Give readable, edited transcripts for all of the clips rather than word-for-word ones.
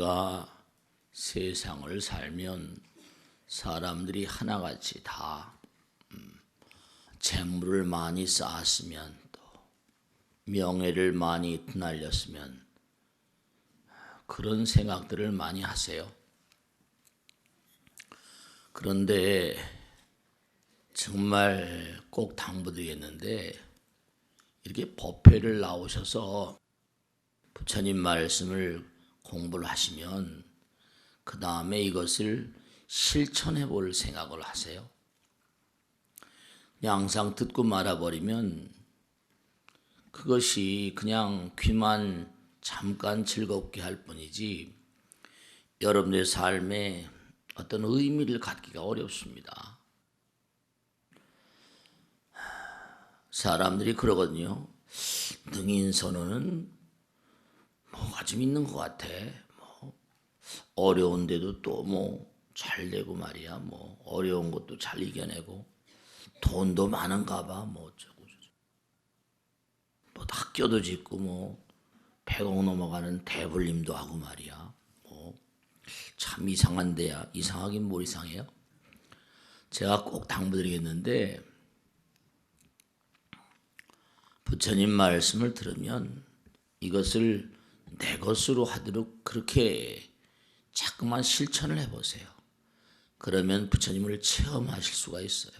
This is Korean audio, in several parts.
우리가 세상을 살면 사람들이 하나같이 다 재물을 많이 쌓았으면 또 명예를 많이 드날렸으면 그런 생각들을 많이 하세요. 그런데 정말 꼭 당부드리겠는데 이렇게 법회를 나오셔서 부처님 말씀을 공부를 하시면 그 다음에 이것을 실천해 볼 생각을 하세요. 그냥 항상 듣고 말아버리면 그것이 그냥 귀만 잠깐 즐겁게 할 뿐이지 여러분의 삶에 어떤 의미를 갖기가 어렵습니다. 사람들이 그러거든요. 능인선언은 뭐가 좀 있는 것 같아. 뭐 어려운데도 또 뭐 잘 되고 말이야. 뭐 어려운 것도 잘 이겨내고 돈도 많은가 봐. 뭐 어쩌고 저쩌고. 뭐 학교도 짓고 뭐 100억 넘어가는 대불림도 하고 말이야. 뭐 참 이상한 데야. 이상하긴 뭘 이상해요. 제가 꼭 당부드리겠는데 부처님 말씀을 들으면 이것을 내 것으로 하도록 그렇게 자꾸만 실천을 해보세요. 그러면 부처님을 체험하실 수가 있어요.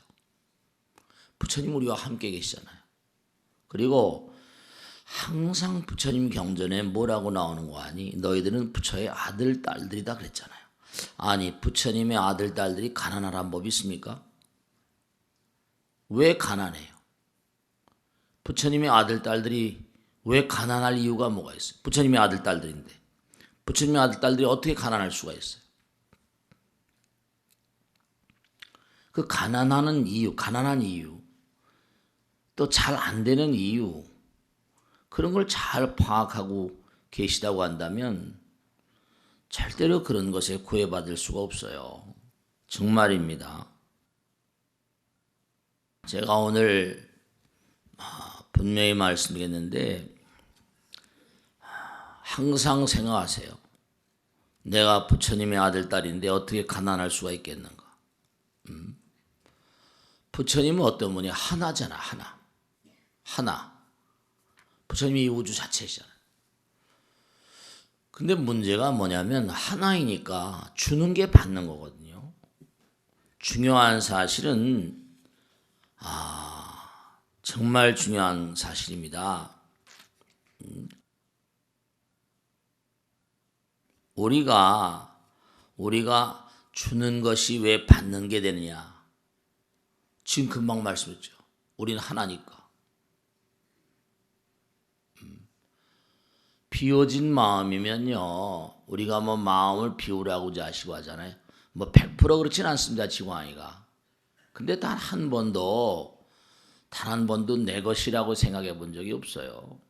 부처님 우리와 함께 계시잖아요. 그리고 항상 부처님 경전에 뭐라고 나오는 거 아니? 너희들은 부처의 아들, 딸들이다 그랬잖아요. 아니 부처님의 아들, 딸들이 가난한 법이 있습니까? 왜 가난해요? 부처님의 아들, 딸들이 왜 가난할 이유가 뭐가 있어요? 부처님의 아들, 딸들인데 부처님의 아들, 딸들이 어떻게 가난할 수가 있어요? 그 가난한 이유, 또 잘 안 되는 이유, 그런 걸 잘 파악하고 계시다고 한다면 절대로 그런 것에 구애받을 수가 없어요. 정말입니다. 제가 오늘 분명히 말씀드리겠는데 항상 생각하세요. 내가 부처님의 아들, 딸인데 어떻게 가난할 수가 있겠는가? 부처님은 어떤 분이 하나잖아, 하나. 부처님이 이 우주 자체시잖아요. 근데 문제가 뭐냐면 하나이니까 주는 게 받는 거거든요. 중요한 사실은 정말 중요한 사실입니다. 우리가 주는 것이 왜 받는 게 되느냐? 지금 금방 말씀했죠. 우리는 하나니까. 비워진 마음이면요. 우리가 뭐 마음을 비우라고 하시고 하잖아요. 뭐 100% 그렇진 않습니다. 지광이가. 근데 단 한 번도 내 것이라고 생각해 본 적이 없어요.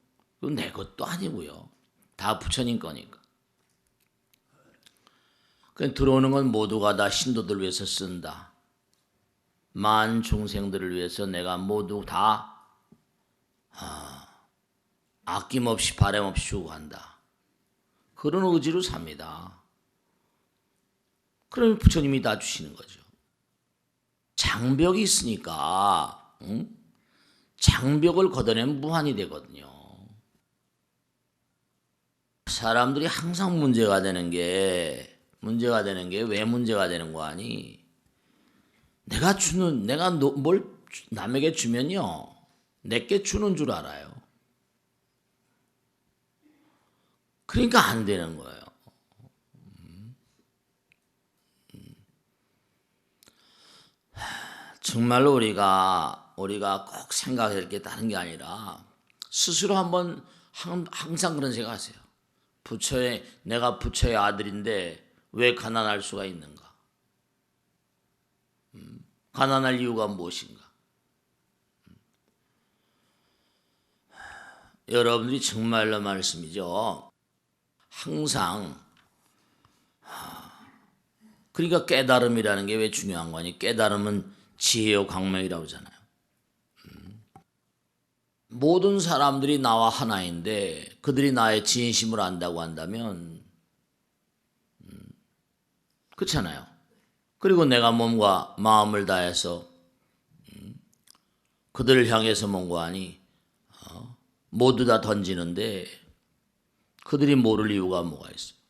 그건 내 것도 아니고요. 다 부처님 거니까. 그냥 들어오는 건 모두가 다 신도들 위해서 쓴다. 만 중생들을 위해서 내가 모두 다 아낌없이 바람없이 주고 간다. 그런 의지로 삽니다. 그러면 부처님이 다 주시는 거죠. 장벽이 있으니까 장벽을 걷어내면 무한이 되거든요. 사람들이 항상 문제가 되는 게 왜 문제가 되는 거 아니? 내가 뭘 남에게 주면요. 내게 주는 줄 알아요. 그러니까 안 되는 거예요. 정말로 우리가 꼭 생각할 게 다른 게 아니라 스스로 한번 항상 그런 생각하세요. 내가 부처의 아들인데 왜 가난할 수가 있는가? 가난할 이유가 무엇인가? 여러분들이 정말로 말씀이죠. 항상 그러니까 깨달음이라는 게 왜 중요한 거니? 깨달음은 지혜요 광명이라고 하잖아요. 모든 사람들이 나와 하나인데 그들이 나의 진심을 안다고 한다면 그렇잖아요. 그리고 내가 몸과 마음을 다해서 그들을 향해서 뭔고하니 모두 다 던지는데 그들이 모를 이유가 뭐가 있어요?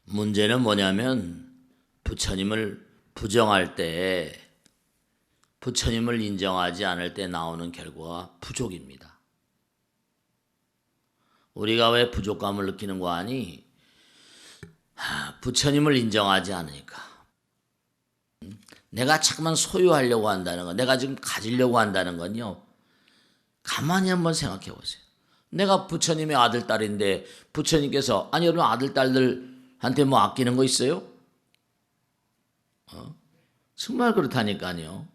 문제는 뭐냐면 부처님을 부정할 때, 부처님을 인정하지 않을 때 나오는 결과가 부족입니다. 우리가 왜 부족감을 느끼는 거 아니? 부처님을 인정하지 않으니까. 내가 자꾸만 소유하려고 한다는 거, 내가 지금 가지려고 한다는 건요, 가만히 한번 생각해 보세요. 내가 부처님의 아들, 딸인데 부처님께서, 아니 여러분 아들, 딸들한테 뭐 아끼는 거 있어요? 정말 그렇다니까요.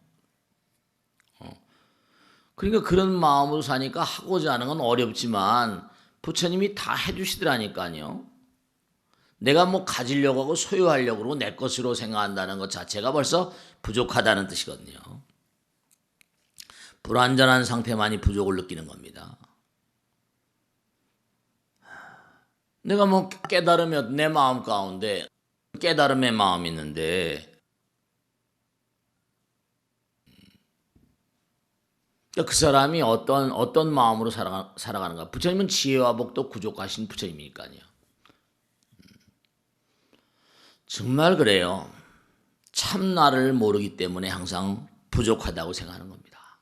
그러니까 그런 마음으로 사니까 하고자 하는 건 어렵지만 부처님이 다 해주시더라니까요. 내가 뭐 가지려고 하고 소유하려고 그러고 내 것으로 생각한다는 것 자체가 벌써 부족하다는 뜻이거든요. 불완전한 상태만이 부족을 느끼는 겁니다. 내가 뭐 깨달으면 내 마음 가운데 깨달음의 마음이 있는데 그 사람이 어떤 마음으로 살아가는가. 부처님은 지혜와 복도 구족하신 부처님이니까요. 정말 그래요. 참 나를 모르기 때문에 항상 부족하다고 생각하는 겁니다.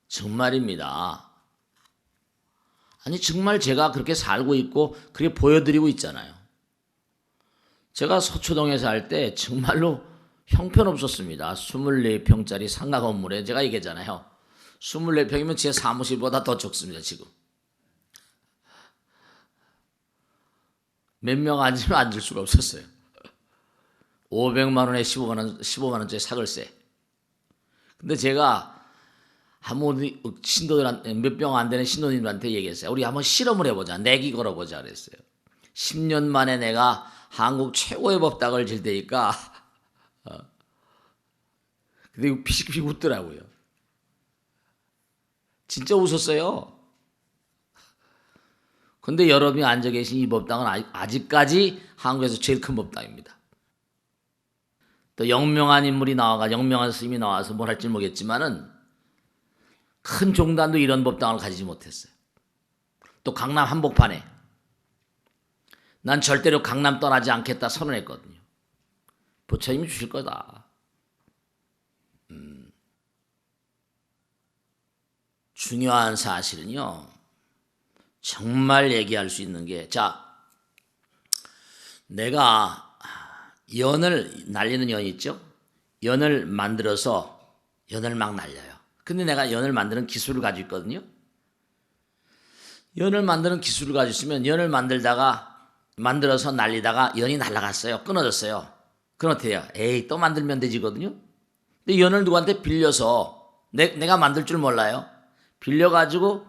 정말입니다. 아니 정말 제가 그렇게 살고 있고 그렇게 보여드리고 있잖아요. 제가 서초동에 살 때 정말로 형편없었습니다. 24평짜리 상가 건물에 제가 얘기했잖아요. 24평이면 제 사무실보다 더 적습니다. 지금. 몇 명 앉으면 앉을 수가 없었어요. 500만 원에 15만 원짜리 사글세. 근데 제가 신도들한테 몇 병 안 되는 신도님들한테 얘기했어요. 우리 한번 실험을 해보자. 내기 걸어보자 그랬어요. 10년 만에 내가 한국 최고의 법당을 질 테니까. 근데 피식피식 웃더라고요. 진짜 웃었어요. 근데 여러분이 앉아 계신 이 법당은 아직까지 한국에서 제일 큰 법당입니다. 또 영명한 인물이 영명한 스님이 나와서 뭘 할지 모르겠지만은 큰 종단도 이런 법당을 가지지 못했어요. 또 강남 한복판에 난 절대로 강남 떠나지 않겠다 선언했거든요. 부처님이 주실 거다. 중요한 사실은요. 정말 얘기할 수 있는 게 내가 연을 날리는 연 있죠? 연을 만들어서 연을 막 날려요. 근데 내가 연을 만드는 기술을 가지고 있거든요. 연을 만드는 기술을 가지고 있으면 연을 만들어서 날리다가 연이 날아갔어요. 끊어졌어요. 그럼 어떻게 해요? 에이 또 만들면 되지거든요. 근데 연을 누구한테 빌려서 내가 만들 줄 몰라요. 빌려가지고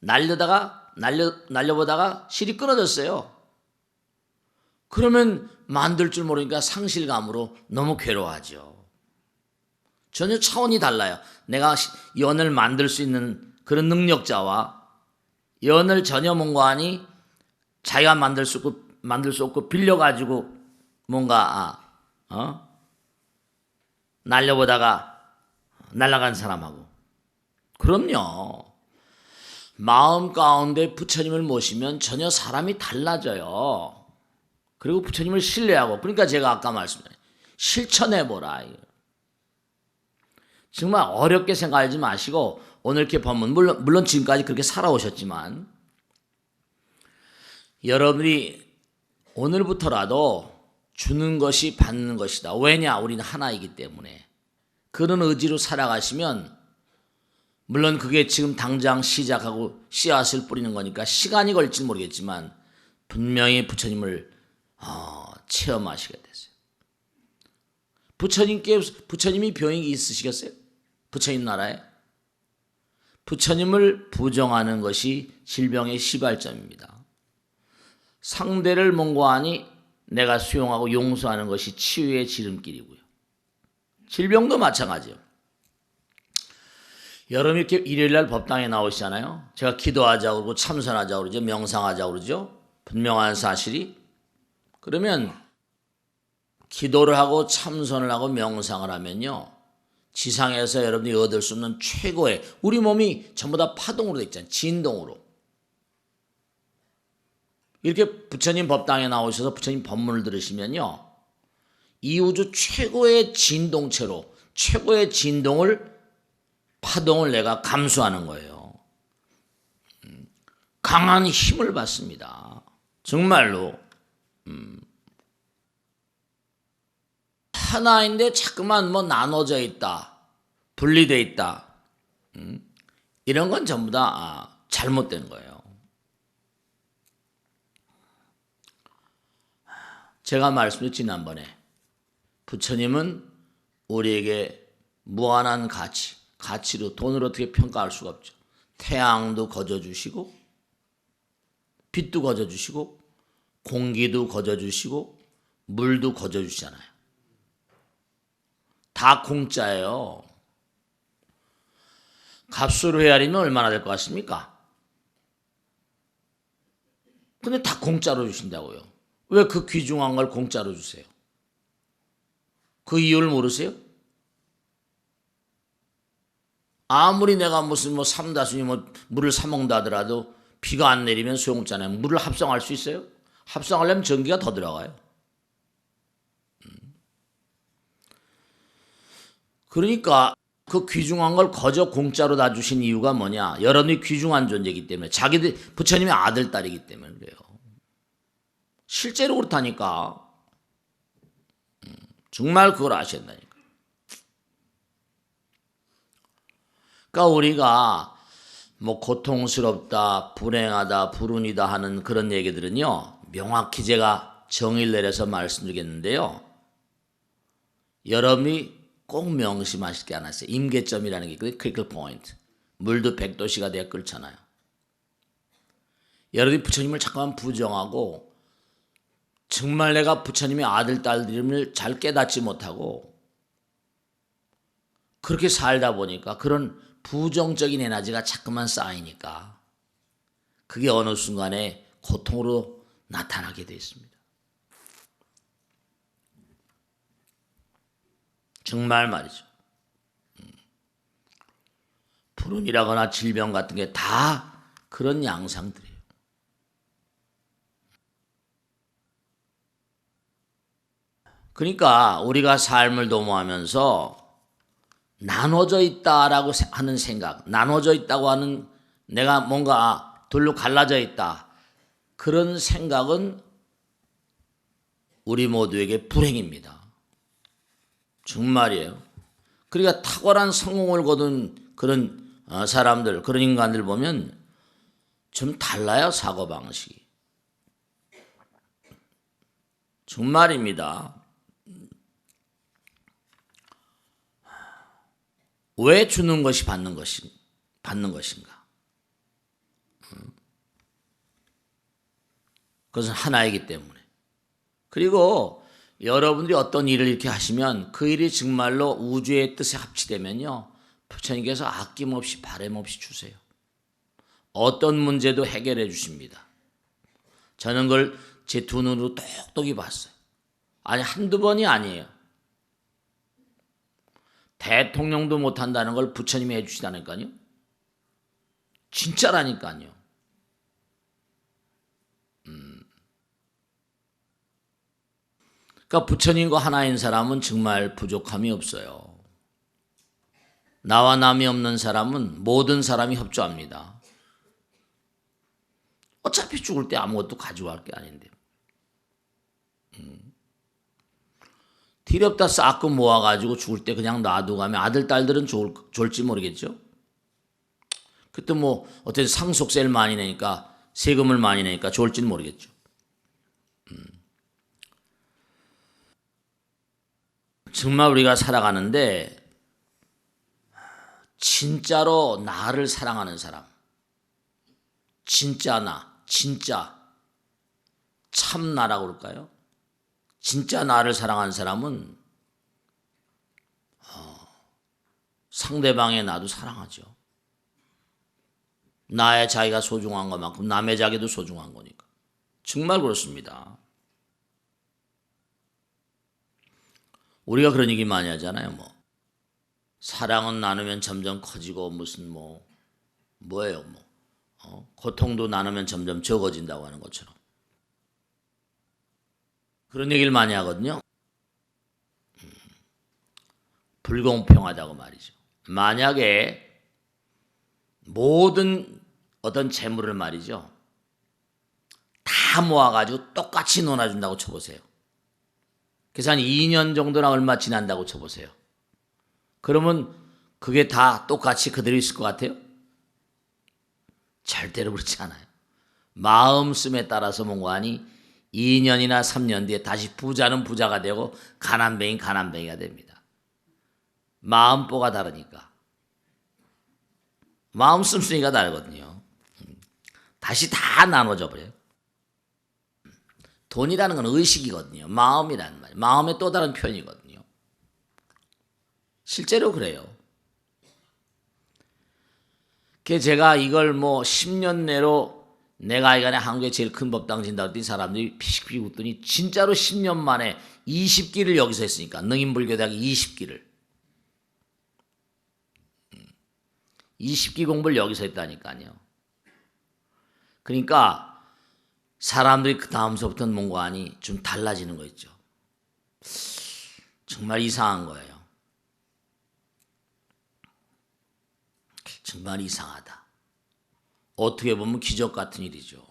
날려보다가 실이 끊어졌어요. 그러면 만들 줄 모르니까 상실감으로 너무 괴로워하죠. 전혀 차원이 달라요. 내가 연을 만들 수 있는 그런 능력자와 연을 전혀 뭔가하니 자기가 만들 수 없고 빌려가지고 뭔가 날려보다가 날아간 사람하고. 그럼요. 마음 가운데 부처님을 모시면 전혀 사람이 달라져요. 그리고 부처님을 신뢰하고, 그러니까 제가 아까 말씀드린 실천해보라. 정말 어렵게 생각하지 마시고 오늘 이렇게 보면 물론 지금까지 그렇게 살아오셨지만 여러분이 오늘부터라도 주는 것이 받는 것이다. 왜냐? 우리는 하나이기 때문에. 그런 의지로 살아가시면 물론 그게 지금 당장 시작하고 씨앗을 뿌리는 거니까 시간이 걸릴지 모르겠지만 분명히 부처님을 체험하시게 됐어요. 부처님이 병이 있으시겠어요? 부처님 나라에? 부처님을 부정하는 것이 질병의 시발점입니다. 상대를 mongo하니 내가 수용하고 용서하는 것이 치유의 지름길이고요. 질병도 마찬가지예요. 여러분 이렇게 일요일날 법당에 나오시잖아요. 제가 기도하자고 그러고 참선하자고 그러죠. 명상하자고 그러죠. 분명한 사실이. 그러면 기도를 하고 참선을 하고 명상을 하면요, 지상에서 여러분이 얻을 수 있는 최고의, 우리 몸이 전부 다 파동으로 돼 있잖아요. 진동으로. 이렇게 부처님 법당에 나오셔서 부처님 법문을 들으시면요, 이 우주 최고의 진동체로 최고의 진동을, 파동을 내가 감수하는 거예요. 강한 힘을 받습니다. 정말로. 하나인데 자꾸만 뭐 나눠져 있다, 분리되어 있다, 이런 건 전부 다 잘못된 거예요. 제가 말씀드린 지난번에 부처님은 우리에게 무한한 가치로, 돈으로 어떻게 평가할 수가 없죠. 태양도 거저주시고, 빛도 거저주시고, 공기도 거저주시고, 물도 거저주시잖아요. 다 공짜예요. 값으로 헤아리면 얼마나 될 것 같습니까? 근데 다 공짜로 주신다고요. 왜 그 귀중한 걸 공짜로 주세요? 그 이유를 모르세요? 아무리 내가 무슨 뭐 삼다순이 뭐 물을 사 먹는다 하더라도 비가 안 내리면 소용없잖아요. 물을 합성할 수 있어요? 합성하려면 전기가 더 들어가요. 그러니까 그 귀중한 걸 거저 공짜로 다 주신 이유가 뭐냐? 여러분이 귀중한 존재이기 때문에, 자기들 부처님의 아들, 딸이기 때문에 그래요. 실제로 그렇다니까. 정말 그걸 아셔야 된다니까. 그러니까 우리가 뭐 고통스럽다, 불행하다, 불운이다 하는 그런 얘기들은요, 명확히 제가 정의를 내려서 말씀드리겠는데요, 여러분이 꼭 명심하실 게 하나 있어요. 임계점이라는 게 있거든요. 크리클 포인트. 물도 100도씨가 돼야 끓잖아요. 여러분이 부처님을 잠깐 부정하고, 정말 내가 부처님의 아들, 딸들임을 잘 깨닫지 못하고 그렇게 살다 보니까 그런 부정적인 에너지가 자꾸만 쌓이니까 그게 어느 순간에 고통으로 나타나게 되어 있습니다. 정말 말이죠. 불운이라거나 질병 같은 게 다 그런 양상들이에요. 그러니까 우리가 삶을 도모하면서 나눠져 있다라고 하는 생각, 나눠져 있다고 하는, 내가 뭔가 둘로 갈라져 있다, 그런 생각은 우리 모두에게 불행입니다. 정말이에요. 그러니까 탁월한 성공을 거둔 그런 사람들, 그런 인간들 보면 좀 달라요, 사고방식이. 정말입니다. 왜 주는 것이 받는 것인가? 그것은 하나이기 때문에. 그리고 여러분들이 어떤 일을 이렇게 하시면 그 일이 정말로 우주의 뜻에 합치되면요, 부처님께서 아낌없이 바램없이 주세요. 어떤 문제도 해결해 주십니다. 저는 그걸 제 두 눈으로 똑똑히 봤어요. 아니, 한두 번이 아니에요. 대통령도 못한다는 걸 부처님이 해주시다니까요. 진짜라니까요. 그러니까 부처님과 하나인 사람은 정말 부족함이 없어요. 나와 남이 없는 사람은 모든 사람이 협조합니다. 어차피 죽을 때 아무것도 가져갈 게 아닌데. 티렵다 쌓고 모아가지고 죽을 때 그냥 놔두고 가면 아들, 딸들은 좋을지 모르겠죠. 그때 뭐 어떤 상속세를 많이 내니까, 세금을 많이 내니까 좋을지는 모르겠죠. 정말 우리가 살아가는데 진짜로 나를 사랑하는 사람, 진짜 나, 진짜 참나라고 그럴까요? 진짜 나를 사랑하는 사람은 상대방의 나도 사랑하죠. 나의 자기가 소중한 것만큼 남의 자기도 소중한 거니까. 정말 그렇습니다. 우리가 그런 얘기 많이 하잖아요. 사랑은 나누면 점점 커지고 무슨 뭐예요 고통도 나누면 점점 적어진다고 하는 것처럼 그런 얘기를 많이 하거든요. 불공평하다고 말이죠. 만약에 모든 어떤 재물을 말이죠 다 모아가지고 똑같이 나눠준다고 쳐보세요. 그래서 한 2년 정도나 얼마 지난다고 쳐보세요. 그러면 그게 다 똑같이 그대로 있을 것 같아요? 절대로 그렇지 않아요. 마음씀에 따라서 뭔가하니 2년이나 3년 뒤에 다시 부자는 부자가 되고 가난뱅이는 가난뱅이가 됩니다. 마음보가 다르니까. 마음 씀씀이가 다르거든요. 다시 다 나눠져 버려요. 돈이라는 건 의식이거든요. 마음이라는 말. 마음의 또 다른 표현이거든요. 실제로 그래요. 제가 이걸 10년 내로 내가 이간에 한국의 제일 큰 법당 진다 그랬더니 사람들이 피식피식 웃더니 진짜로 10년 만에 20기를 여기서 했으니까 능인불교대학 20기를 20기 공부를 여기서 했다니까요. 그러니까 사람들이 그 다음서부터는 뭔가 하니 좀 달라지는 거 있죠. 정말 이상한 거예요. 정말 이상하다. 어떻게 보면 기적 같은 일이죠.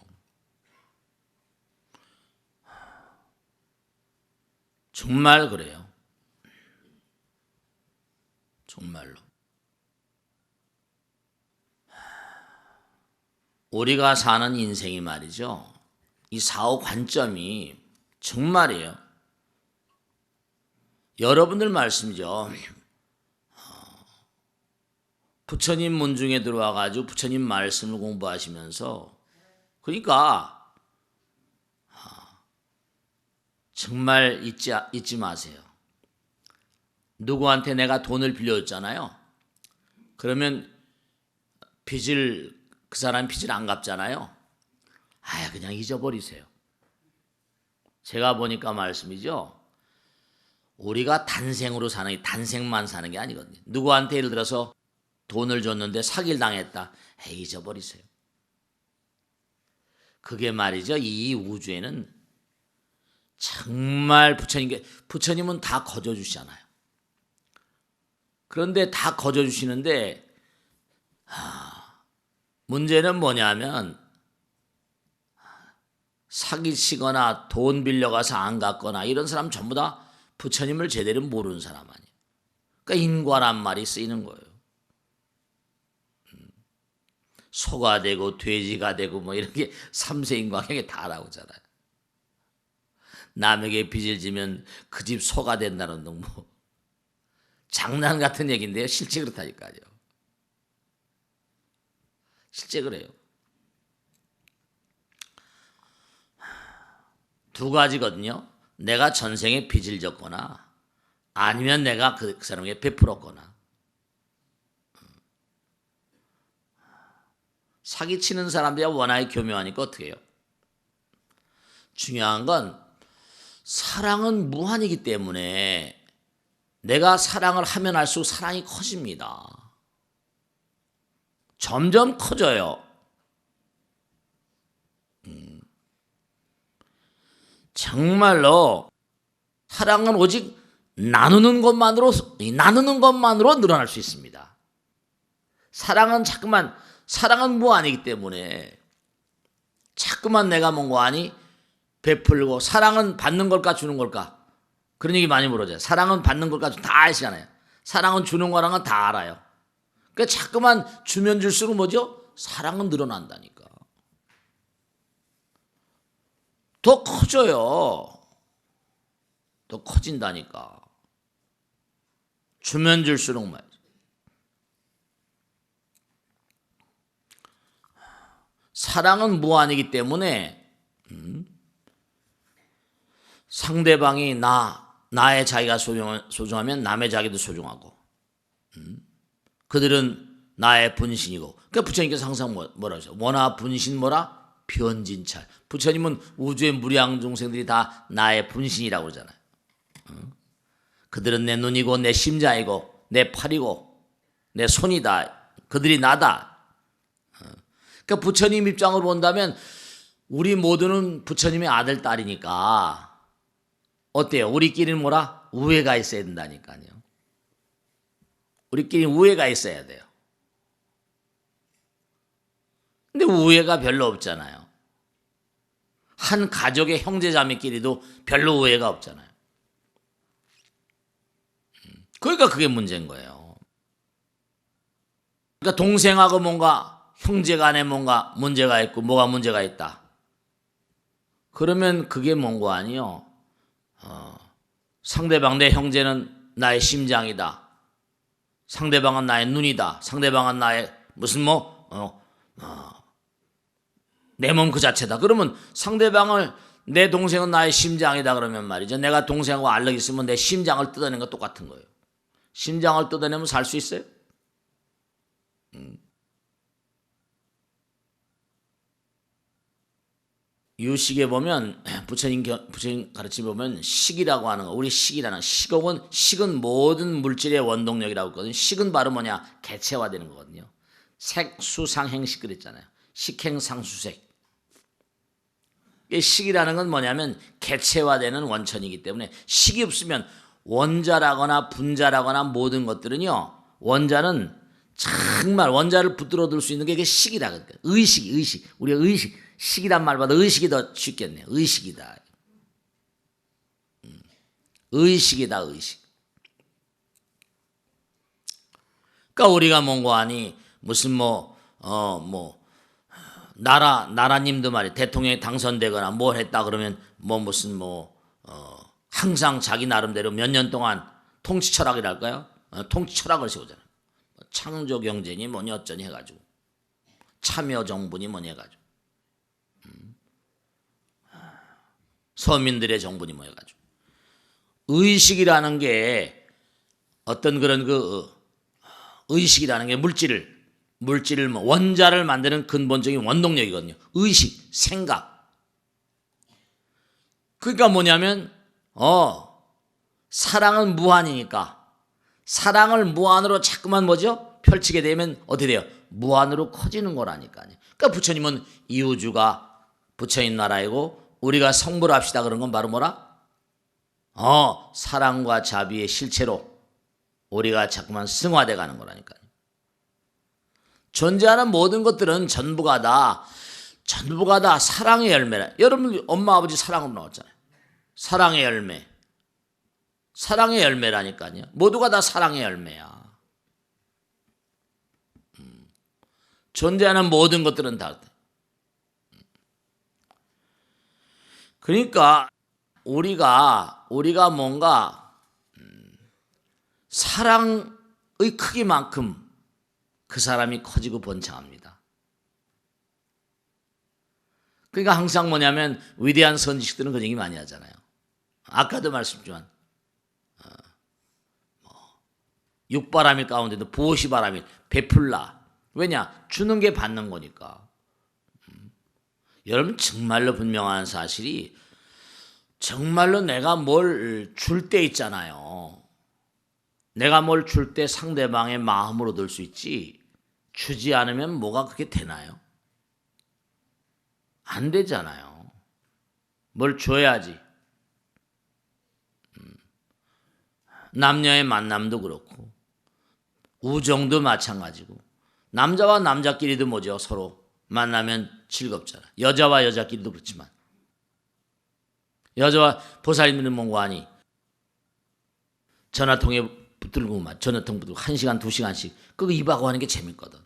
정말 그래요. 정말로. 우리가 사는 인생이 말이죠. 이 사후 관점이 정말이에요. 여러분들 말씀이죠. 부처님 문중에 들어와가지고 부처님 말씀을 공부하시면서 그러니까 정말 잊지 마세요. 누구한테 내가 돈을 빌려줬잖아요. 그러면 그 사람 빚을 안 갚잖아요. 그냥 잊어버리세요. 제가 보니까 말씀이죠. 우리가 단생만 사는 게 아니거든요. 누구한테 예를 들어서 돈을 줬는데 사기를 당했다. 잊어버리세요. 그게 말이죠. 이 우주에는 정말 부처님은 다 거저주시잖아요. 그런데 다 거저주시는데 문제는 뭐냐면 사기치거나 돈 빌려가서 안 갚거나 이런 사람 전부 다 부처님을 제대로 모르는 사람 아니에요. 그러니까 인과란 말이 쓰이는 거예요. 소가 되고 돼지가 되고 이런 게 삼세인과경에 다 나오잖아요. 남에게 빚을 지면 그 집 소가 된다는 등 장난 같은 얘기인데요. 실제 그렇다니까요. 실제 그래요. 두 가지거든요. 내가 전생에 빚을 졌거나 아니면 내가 그 사람에게 베풀었거나. 사기치는 사람들이 워낙에 교묘하니까 어떻게 해요? 중요한 건 사랑은 무한이기 때문에 내가 사랑을 하면 할수록 사랑이 커집니다. 점점 커져요. 정말로 사랑은 오직 나누는 것만으로 늘어날 수 있습니다. 사랑은 무한이기 때문에 자꾸만 내가 뭔가 하니 베풀고 사랑은 받는 걸까 주는 걸까 그런 얘기 많이 물어져요. 사랑은 받는 걸까 다 아시잖아요. 사랑은 주는 거랑은 다 알아요. 그러니까 자꾸만 주면 줄수록 뭐죠? 사랑은 늘어난다니까. 더 커져요. 더 커진다니까. 주면 줄수록 말이죠. 사랑은 무한이기 때문에 상대방이 나의 자기가 소중하면 남의 자기도 소중하고 그들은 나의 분신이고 그러니까 부처님께서 항상 뭐라 하죠? 원하 분신 뭐라? 변진찰. 부처님은 우주의 무량중생들이 다 나의 분신이라고 그러잖아요. 그들은 내 눈이고 내 심장이고 내 팔이고 내 손이다. 그들이 나다. 그러니까 부처님 입장으로 본다면 우리 모두는 부처님의 아들, 딸이니까 어때요? 우리끼리는 뭐라? 우애가 있어야 된다니까요. 우리끼리 우애가 있어야 돼요. 근데 우애가 별로 없잖아요. 한 가족의 형제자매끼리도 별로 우애가 없잖아요. 그러니까 그게 문제인 거예요. 그러니까 동생하고 뭔가 형제 간에 뭔가 문제가 있고 뭐가 문제가 있다. 그러면 그게 뭔고 아니요. 상대방 내 형제는 나의 심장이다. 상대방은 나의 눈이다. 상대방은 나의 무슨 내 몸 그 자체다. 그러면 상대방을 내 동생은 나의 심장이다 그러면 말이죠. 내가 동생하고 알력 있으면 내 심장을 뜯어내는 거 똑같은 거예요. 심장을 뜯어내면 살 수 있어요? 유식에 보면 부처님 가르치 보면 식이라고 하는 거, 우리 식이라는 식은 모든 물질의 원동력이라고 했거든요. 식은 바로 뭐냐? 개체화되는 거거든요. 색수상행식 그랬잖아요. 식행상수색. 식이라는 건 뭐냐면 개체화되는 원천이기 때문에 식이 없으면 원자라거나 분자라거나 모든 것들은요. 원자는 정말 원자를 붙들어 둘 수 있는 게 식이다. 그러니까 의식. 우리가 식이란 말보다 의식이 더 쉽겠네요. 의식이다. 의식이다. 그러니까 우리가 뭔고 하니 무슨 나라님도 말이야. 대통령이 당선되거나 뭘 했다 그러면 항상 자기 나름대로 몇 년 동안 통치 철학이랄까요? 통치 철학을 세우잖아요. 창조 경제니 뭐니 어쩌니 해가지고 참여 정부니 뭐니 해가지고 서민들의 정부니 뭐 해가지고 의식이라는 게 어떤 그런 의식이라는 게 물질을 원자를 만드는 근본적인 원동력이거든요. 의식, 생각. 그러니까 뭐냐면 사랑은 무한이니까 사랑을 무한으로 자꾸만 펼치게 되면 어떻게 돼요? 무한으로 커지는 거라니까요. 그러니까 부처님은 이 우주가 부처님 나라이고 우리가 성불합시다 그런 건 바로 뭐라? 사랑과 자비의 실체로 우리가 자꾸만 승화돼 가는 거라니까요. 존재하는 모든 것들은 전부가 다 사랑의 열매라. 여러분 엄마 아버지 사랑으로 나왔잖아요. 사랑의 열매라니까요. 모두가 다 사랑의 열매야. 존재하는 모든 것들은 다. 그러니까 우리가 뭔가 사랑의 크기만큼 그 사람이 커지고 번창합니다. 그러니까 항상 뭐냐면 위대한 선지식들은 그 얘기 많이 하잖아요. 아까도 말씀드렸지만 육바람일 가운데도 보시바람이 베풀라. 왜냐? 주는 게 받는 거니까. 여러분 정말로 분명한 사실이 정말로 내가 뭘 줄 때 있잖아요. 내가 뭘 줄 때 상대방의 마음으로 들 수 있지. 주지 않으면 뭐가 그렇게 되나요? 안 되잖아요. 뭘 줘야지. 남녀의 만남도 그렇고 우정도 마찬가지고 남자와 남자끼리도 서로 만나면 즐겁잖아. 여자와 여자끼리도 그렇지만 여자와 보살님들은 뭔가 하니 전화통에 붙들고 전화통 붙들고 1시간 2시간씩 그거 입하고 하는 게 재밌거든.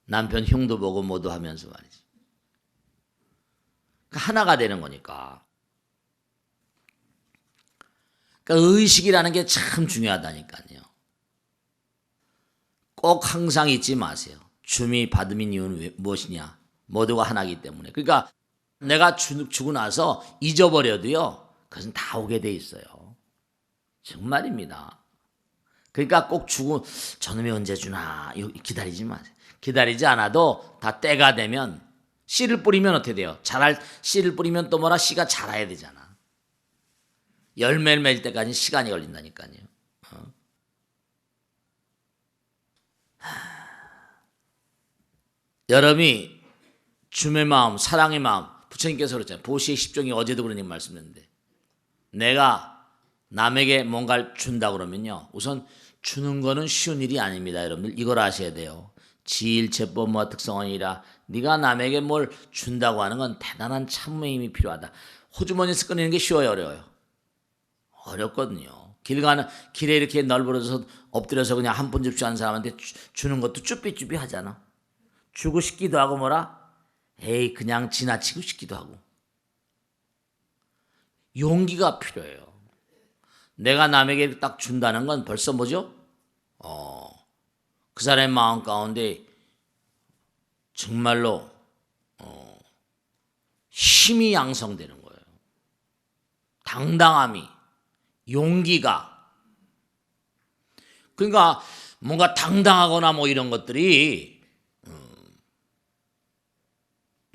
남편 흉도 보고 뭐도 하면서 말이지. 하나가 되는 거니까. 그러니까 의식이라는 게 참 중요하다니까요. 꼭 항상 잊지 마세요. 줌이 받음인 이유는 무엇이냐? 모두가 하나이기 때문에. 그러니까 내가 주고 나서 잊어버려도요. 그것은 다 오게 돼 있어요. 정말입니다. 그러니까 꼭 주고 저놈이 언제 주나 기다리지 마세요. 기다리지 않아도 다 때가 되면 씨를 뿌리면 어떻게 돼요? 자랄 씨를 뿌리면 또 뭐라 씨가 자라야 되잖아. 열매를 맺을 때까지 시간이 걸린다니까요. 여러분이 주의 마음, 사랑의 마음, 부처님께서 그랬잖아요. 보시의 십종이 어제도 그런 얘기 말씀드렸는데 내가 남에게 뭔가를 준다 그러면요. 우선 주는 거는 쉬운 일이 아닙니다. 여러분들 이걸 아셔야 돼요. 지일체법과 특성은 아니라 네가 남에게 뭘 준다고 하는 건 대단한 참음의 힘이 필요하다. 호주머니에서 꺼내는 게 쉬워요, 어려워요? 어렵거든요. 길에 이렇게 널브러져서 엎드려서 그냥 한 푼 줍쇼 하는 사람한테 주는 것도 쭈삐쭈삐 하잖아. 주고 싶기도 하고 뭐라? 에이 그냥 지나치고 싶기도 하고. 용기가 필요해요. 내가 남에게 딱 준다는 건 벌써 뭐죠? 그 사람의 마음 가운데 정말로 힘이 양성되는 거예요. 당당함이, 용기가. 그러니까 뭔가 당당하거나 뭐 이런 것들이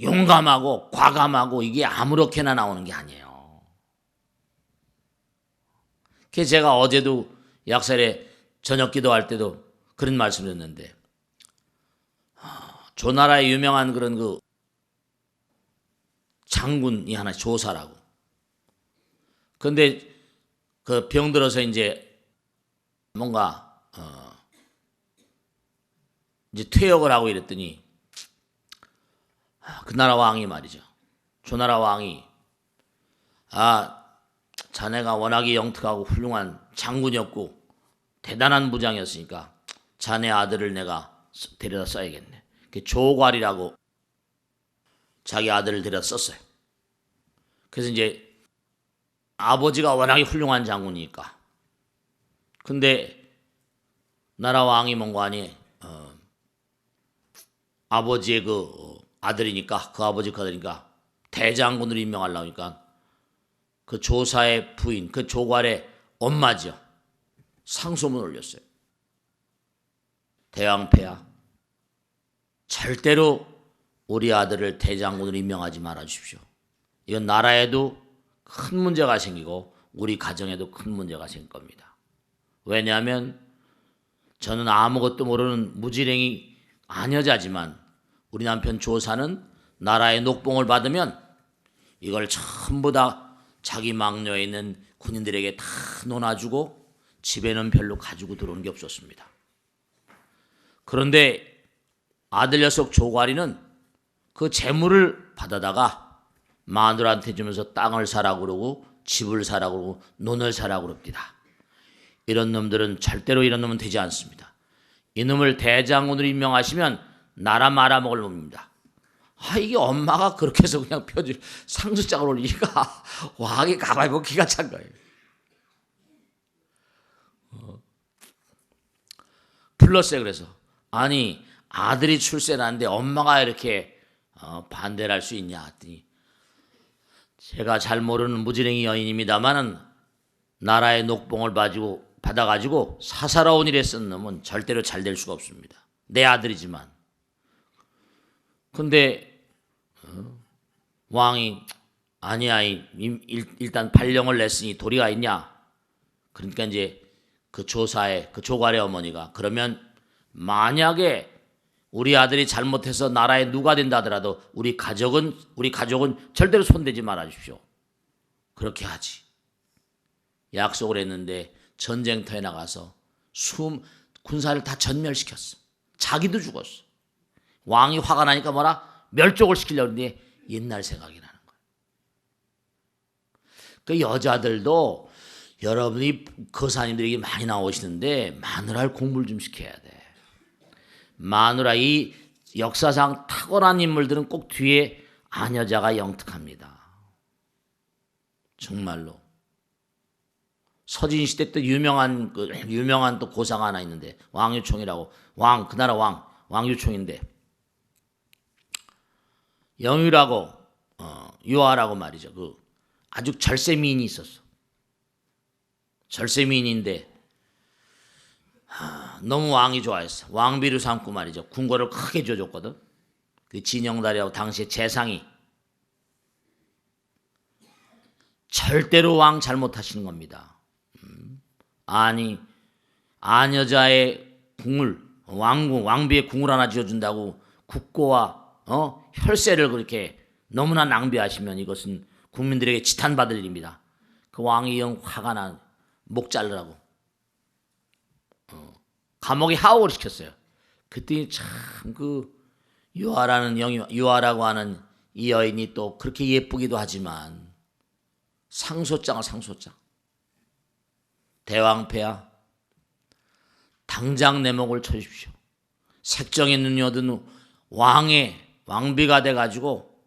용감하고 과감하고 이게 아무렇게나 나오는 게 아니에요. 그래서 제가 어제도 약살에 저녁 기도할 때도 그런 말씀을 했는데 조나라의 유명한 그런 그 장군이 하나 조사라고. 근데 그 병들어서 이제 뭔가 이제 퇴역을 하고 이랬더니 그 나라 왕이 말이죠. 조나라 왕이 자네가 워낙에 영특하고 훌륭한 장군이었고 대단한 무장이었으니까 자네 아들을 내가 데려다 써야겠네. 조괄이라고 자기 아들을 데려다 썼어요. 그래서 이제 아버지가 워낙에 훌륭한 장군이니까. 근데 나라 왕이 뭔가 아니 아버지의 그 아들이니까 그 아들이니까 대장군으로 임명하려고 하니까 그 조사의 부인, 그 조괄의 엄마죠. 상소문 올렸어요. 대왕폐하, 절대로 우리 아들을 대장군으로 임명하지 말아 주십시오. 이건 나라에도 큰 문제가 생기고 우리 가정에도 큰 문제가 생길 겁니다. 왜냐하면 저는 아무것도 모르는 무지랭이 아녀자지만 우리 남편 조사는 나라의 녹봉을 받으면 이걸 전부 다 자기 막녀에 있는 군인들에게 다 논아주고 집에는 별로 가지고 들어오는 게 없었습니다. 그런데 아들 녀석 조괄이는 그 재물을 받아다가 마누라한테 주면서 땅을 사라고 그러고 집을 사라고 그러고 논을 사라고 그럽니다. 이런 놈들은 절대로 이런 놈은 되지 않습니다. 이놈을 대장군으로 임명하시면 나라 말아먹을 놈입니다. 이게 엄마가 그렇게 해서 그냥 표지 상수장을 올리니까 왕이 가만히 보고 기가 찬 거예요. 불렀어요. 그래서 아니 아들이 출세하는데 엄마가 이렇게 반대를 할 수 있냐 했더니 제가 잘 모르는 무지랭이 여인입니다마는 나라의 녹봉을 받아가지고 사사로운 일에 쓴 놈은 절대로 잘 될 수가 없습니다. 내 아들이지만. 근데 왕이 아니야 일단 발령을 냈으니 도리가 있냐. 그러니까 이제 그 조사의 그 조괄의 어머니가 그러면 만약에 우리 아들이 잘못해서 나라에 누가 된다 하더라도 우리 가족은 절대로 손대지 말아 주십시오. 그렇게 하지. 약속을 했는데 전쟁터에 나가서 군사를 다 전멸시켰어. 자기도 죽었어. 왕이 화가 나니까 뭐라 멸족을 시키려고 했는데 옛날 생각이 나는 거야. 그 여자들도 여러분이 거사님들에게 많이 나오시는데 마누라를 공부를 좀 시켜야 돼. 마누라 이 역사상 탁월한 인물들은 꼭 뒤에 아녀자가 영특합니다. 정말로. 서진시대 때 유명한 또 고사가 하나 있는데 왕유총이라고 그 나라 왕유총인데 영유라고 유아라고 말이죠. 그 아주 절세미인이 있었어. 절세미인인데 너무 왕이 좋아했어. 왕비로 삼고 말이죠. 궁궐을 크게 지어줬거든. 그 진영달이라고 당시에 재상이. 절대로 왕 잘못하시는 겁니다. 아니 아녀자의 궁을 왕궁 왕비의 궁을 하나 지어준다고 국고와 혈세를 그렇게 너무나 낭비하시면 이것은 국민들에게 지탄받을 일입니다. 그 왕이 영 화가 나 목 자르라고 감옥에 하옥을 시켰어요. 그때 참 그 유아라는 영이 유아라고 하는 이 여인이 또 그렇게 예쁘기도 하지만 상소장을 상소장. 대왕폐하 당장 내 목을 쳐주십시오. 색정의 눈이 얻은 왕비가 돼가지고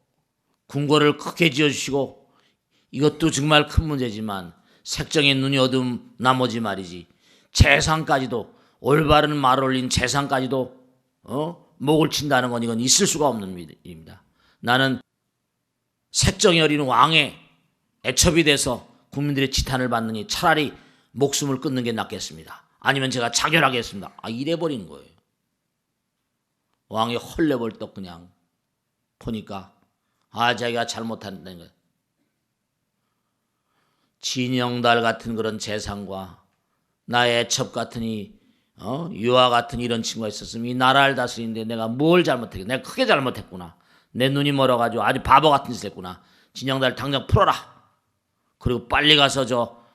궁궐을 크게 지어주시고 이것도 정말 큰 문제지만 색정의 눈이 어두운 나머지 말이지 재상까지도 올바른 말을 올린 재상까지도 목을 친다는 건 이건 있을 수가 없는 일입니다. 나는 색정이 어린 왕의 애첩이 돼서 국민들의 지탄을 받느니 차라리 목숨을 끊는 게 낫겠습니다. 아니면 제가 자결하겠습니다. 이래버린 거예요. 왕이 헐레벌떡 그냥 보니까 자기가 잘못한다는 거예요. 진영달 같은 그런 재상과 나의 애첩 같은 유아 같은 이런 친구가 있었으면 이 나라를 다스리는데 내가 뭘 잘못했겠나. 내가 크게 잘못했구나. 내 눈이 멀어가지고 아주 바보 같은 짓을 했구나. 진영달 당장 풀어라. 그리고 빨리 가서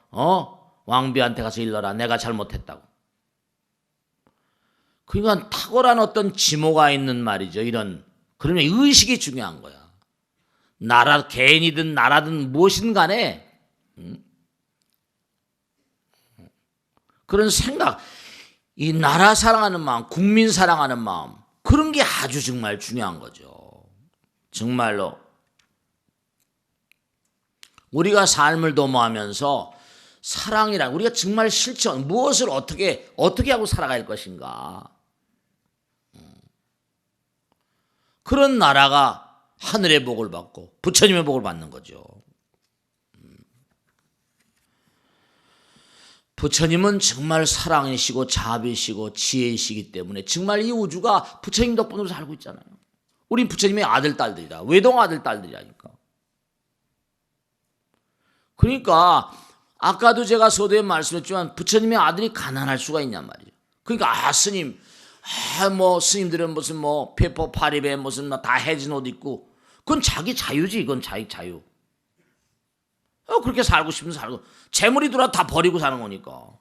왕비한테 가서 일러라. 내가 잘못했다고. 그러니까 탁월한 어떤 지모가 있는 말이죠. 그러면 의식이 중요한 거야. 개인이든 나라든 무엇이든 간에 그런 생각, 이 나라 사랑하는 마음, 국민 사랑하는 마음, 그런 게 아주 정말 중요한 거죠. 정말로 우리가 삶을 도모하면서 사랑이란 우리가 정말 실천, 무엇을 어떻게 하고 살아갈 것인가. 그런 나라가 하늘의 복을 받고 부처님의 복을 받는 거죠. 부처님은 정말 사랑이시고 자비시고 지혜이시기 때문에 정말 이 우주가 부처님 덕분으로 살고 있잖아요. 우린 부처님의 아들, 딸들이다. 외동 아들, 딸들이라니까. 그러니까 아까도 제가 서두에 말씀했지만 부처님의 아들이 가난할 수가 있냔 말이에요. 그러니까 스님, 스님들은 무슨 페퍼 파리배 무슨 다 해진 옷 입고 그건 자기 자유지. 그건 자기 자유. 그렇게 살고 싶으면 살고 재물이 들어와 다 버리고 사는 거니까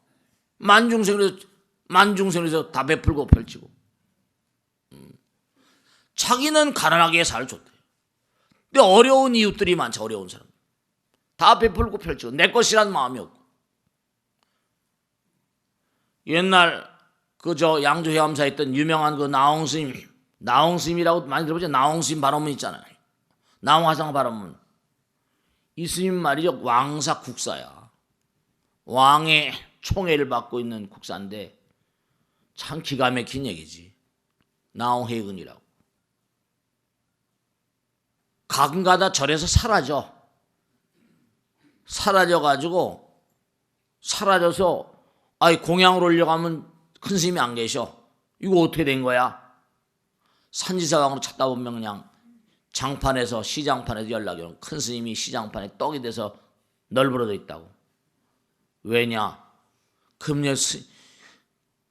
만중생에서 다 베풀고 펼치고 자기는 가난하게 살줬대. 근데 어려운 이웃들이 많죠. 어려운 사람 다 베풀고 펼치고 내 것이란 마음이 없고 옛날 양조 해암사에 있던 유명한 나홍스님이라고 많이 들어보죠. 나홍스님 발언문 있잖아요. 나홍화상 발언문. 이 스님 말이죠. 왕사 국사야. 왕의 총애를 받고 있는 국사인데 참 기가 막힌 얘기지. 나홍해근이라고. 가끔가다 절에서 사라져서 공양을 올려고 하면 큰 스님이 안 계셔. 이거 어떻게 된 거야? 산지사방으로 찾다 보면 그냥 시장판에서 연락이 오는 큰 스님이 시장판에 떡이 돼서 널브러져 있다고. 왜냐? 금년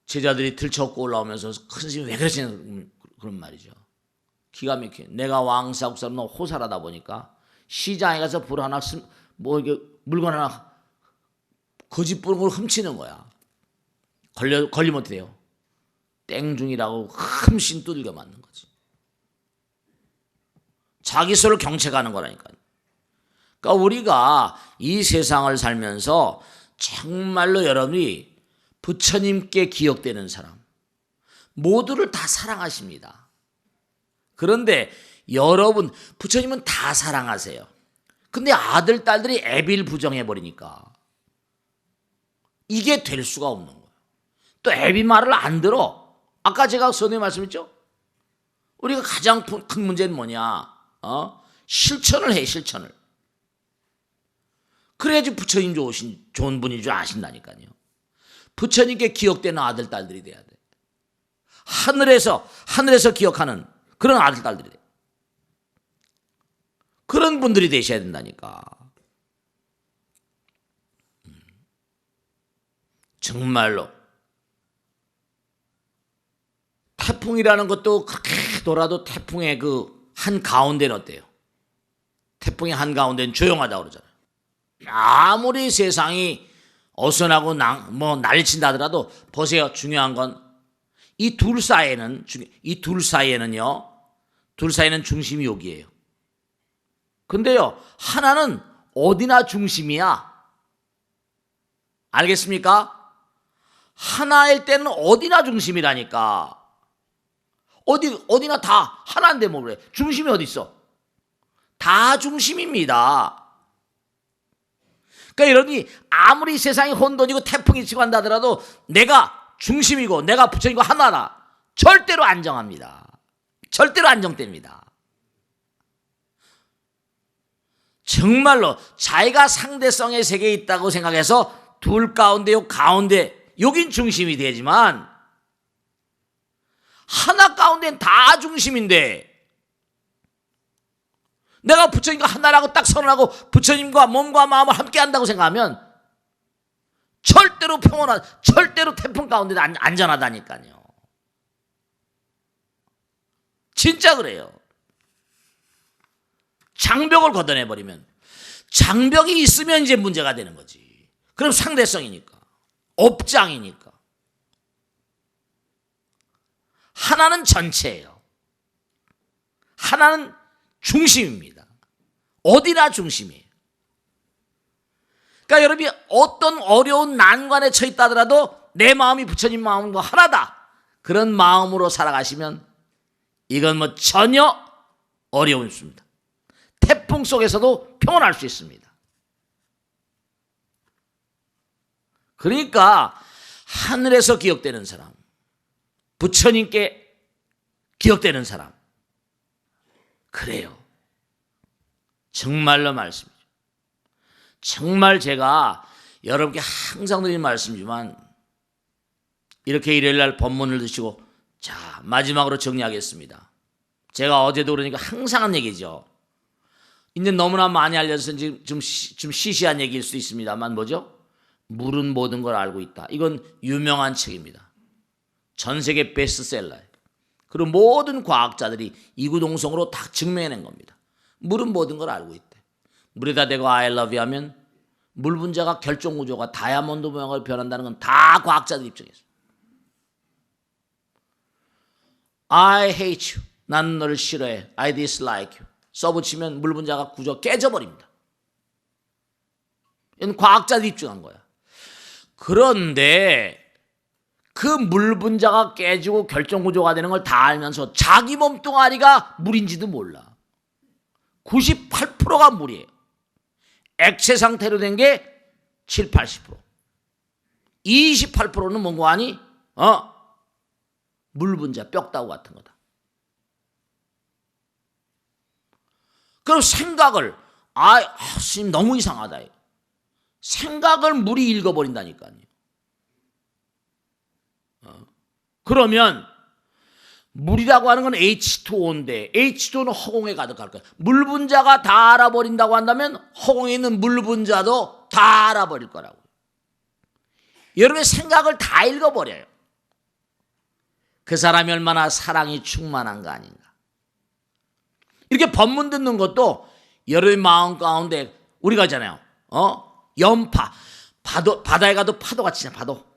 제자들이 들쳐업고 올라오면서 큰 스님이 왜 그러시냐 그런 말이죠. 기가 막혀. 내가 왕사국사로 호살하다 보니까 시장에 가서 물건 하나 거짓 뿌는 걸 훔치는 거야. 걸리면 어떻게 돼요? 땡중이라고 흠씬 두들겨 맞는 거지. 자기 소를 경책하는 거라니까요. 그러니까 우리가 이 세상을 살면서 정말로 여러분이 부처님께 기억되는 사람 모두를 다 사랑하십니다. 그런데 여러분 부처님은 다 사랑하세요. 근데 아들 딸들이 애비를 부정해버리니까 이게 될 수가 없는 거예요. 또 애비 말을 안 들어. 아까 제가 선에 말씀했죠. 우리가 가장 큰 문제는 뭐냐? 실천을 해. 실천을. 그래야지 부처님 좋은 분인 줄 아신다니까요. 부처님께 기억되는 아들, 딸들이 돼야 돼. 하늘에서 기억하는 그런 아들, 딸들이 돼. 그런 분들이 되셔야 된다니까. 정말로. 태풍이라는 것도 그렇게 돌아도 태풍의 그 한가운데는 어때요? 태풍의 한가운데는 조용하다고 그러잖아요. 아무리 세상이 어수선하고 난리친다 하더라도 보세요. 중요한 건 이 둘 사이에는 중심이 여기예요. 근데요, 하나는 어디나 중심이야. 알겠습니까? 하나일 때는 어디나 중심이라니까. 어디나 다 하나인데 뭐 그래. 중심이 어디 있어? 다 중심입니다. 그러니까 여러분이 아무리 세상이 혼돈이고 태풍이 치고 한다 하더라도 내가 중심이고 내가 부처님과 하나라. 절대로 안정합니다. 절대로 안정됩니다. 정말로 자기가 상대성의 세계에 있다고 생각해서 둘 가운데 여긴 중심이 되지만 하나 가운데는 다 중심인데 내가 부처님과 하나라고 딱 선언하고 부처님과 몸과 마음을 함께 한다고 생각하면 절대로 절대로 태풍 가운데 안전하다니까요. 진짜 그래요. 장벽을 걷어내버리면 장벽이 있으면 이제 문제가 되는 거지. 그럼 상대성이니까. 업장이니까. 하나는 전체예요. 하나는 중심입니다. 어디나 중심이에요. 그러니까 여러분이 어떤 어려운 난관에 처했다 하더라도 내 마음이 부처님 마음과 하나다. 그런 마음으로 살아가시면 이건 뭐 전혀 어려움이 없습니다. 태풍 속에서도 평온할 수 있습니다. 그러니까 하늘에서 기억되는 사람, 부처님께 기억되는 사람, 그래요. 정말로 말씀이죠. 정말 제가 여러분께 항상 드리는 말씀이지만 이렇게 일요일날 본문을 드시고 자 마지막으로 정리하겠습니다. 제가 어제도 그러니까 항상 한 얘기죠. 이제 너무나 많이 알려져서 좀 시시한 얘기일 수도 있습니다만 뭐죠? 물은 모든 걸 알고 있다. 이건 유명한 책입니다. 전 세계 베스트셀러예요. 그리고 모든 과학자들이 이구동성으로 다 증명해낸 겁니다. 물은 모든 걸 알고 있대. 물에다 대고 I love you 하면 물 분자가 결정 구조가 다이아몬드 모양으로 변한다는 건 다 과학자들 입장에서. I hate you. 난 너를 싫어해. I dislike you. 써붙이면 물 분자가 구조 깨져버립니다. 이건 과학자들이 입증한 거야. 그런데 그 물 분자가 깨지고 결정 구조가 되는 걸 다 알면서 자기 몸뚱아리가 물인지도 몰라. 98%가 물이에요. 액체 상태로 된 게 7, 80%. 28%는 뭔고 아니? 물 분자, 뼈다구 같은 거다. 그럼 생각을 스님 너무 이상하다. 생각을 물이 읽어버린다니까요. 그러면 물이라고 하는 건 H2O인데 H2O는 허공에 가득할 거야. 물 분자가 다 알아버린다고 한다면 허공에 있는 물 분자도 다 알아버릴 거라고. 여러분의 생각을 다 읽어버려요. 그 사람이 얼마나 사랑이 충만한가 아닌가. 이렇게 법문 듣는 것도 여러분의 마음 가운데 우리가 있잖아요. 연파. 바다에 가도 파도가 치냐, 파도.